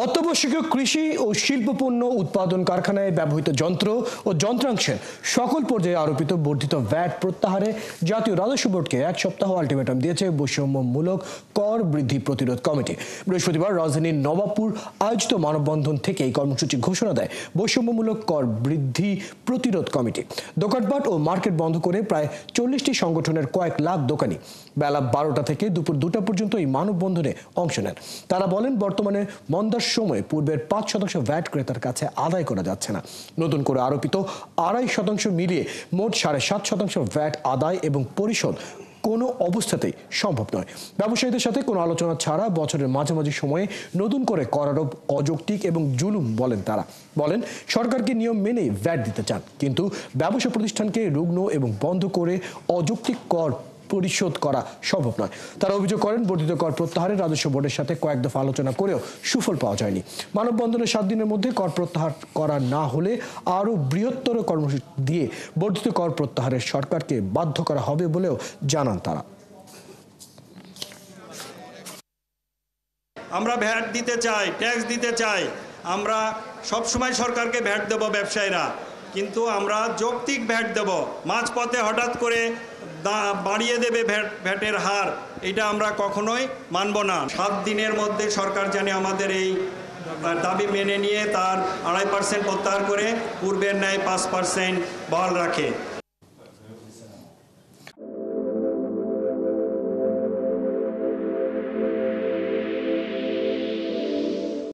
অত্যাবশ্যকীয় কৃষি ও শিল্পপণ্য উৎপাদন কারখানায় ব্যবহৃত যন্ত্র ও যন্ত্রাংশের সকল পর্যায়ে আরোপিত বর্ধিত ভ্যাট প্রত্যাহারে জাতীয় রাজস্ব বোর্ডকে এক সপ্তাহ আলটিমেটাম দিয়েছে বৈষম্যমূলক কর বৃদ্ধি প্রতিরোধ কমিটি। বৃহস্পতিবার রাজধানীর নবাবপুর আয়োজিত মানববন্ধন থেকে এই কর্মসূচি ঘোষণা দেয় বৈষম্যমূলক কর বৃদ্ধি প্রতিরোধ কমিটি। দোকানপাট ও মার্কেট বন্ধ করে প্রায় 40টি সংগঠনের কয়েক লাখ দোকানি বেলা 12টা থেকে দুপুর 2টা পর্যন্ত এই মানববন্ধনে অংশ নেন। তারা বলেন, বর্তমানে মন্দার সময় পূর্বের 5% ভ্যাট ক্রেতার কাছে আদায় করা যাচ্ছে না। নতুন করে আরোপিত 2.5% মিলিয়ে মোট 7.5% ভ্যাট আদায় এবং পরিশোধ কোনো অবস্থাতেই সম্ভব নয়। ব্যবসায়ীদের সাথে কোনো আলোচনা ছাড়া বছরের মাঝামাঝি সময়ে নতুন করে কর আরোপ অযৌক্তিক এবং জুলুম বলেন তারা। বলেন, সরকারকে নিয়ম মেনেই ভ্যাট দিতে চান, কিন্তু ব্যবসা প্রতিষ্ঠানকে রুগ্ন এবং বন্ধ করে অযৌক্তিক কর পরিশোধ করা সম্ভব নয়। তারা অভিযোগ করেন, বর্ধিত কর প্রত্যাহারে রাজস্ব বোর্ডের সাথে কয়েক দফা আলোচনা করেও সুফল পাওয়া যায়নি। মানববন্ধনের 7 দিনের মধ্যে কর প্রত্যাহার করা না হলে আরও বৃহত্তর কর্মসূচি দিয়ে বর্ধিত কর প্রত্যাহারের সরকারকে বাধ্য করা হবে বলেও জানান তারা। আমরা ভ্যাট দিতে চাই, ট্যাক্স দিতে চাই, আমরা সবসময় সরকারকে ভ্যাট দেব ব্যবসায়ীরা, কিন্তু আমরা যৌক্তিক ভ্যাট দেব। মাঝপথে হঠাৎ করে বাড়িয়ে দেবে ভ্যাটের হার, এটা আমরা কখনোই মানব না। 7 দিনের মধ্যে সরকার জানে আমাদের এই দাবি মেনে নিয়ে তার 2.5% প্রত্যাহার করে পূর্বের ন্যায় 5% বহাল রাখে।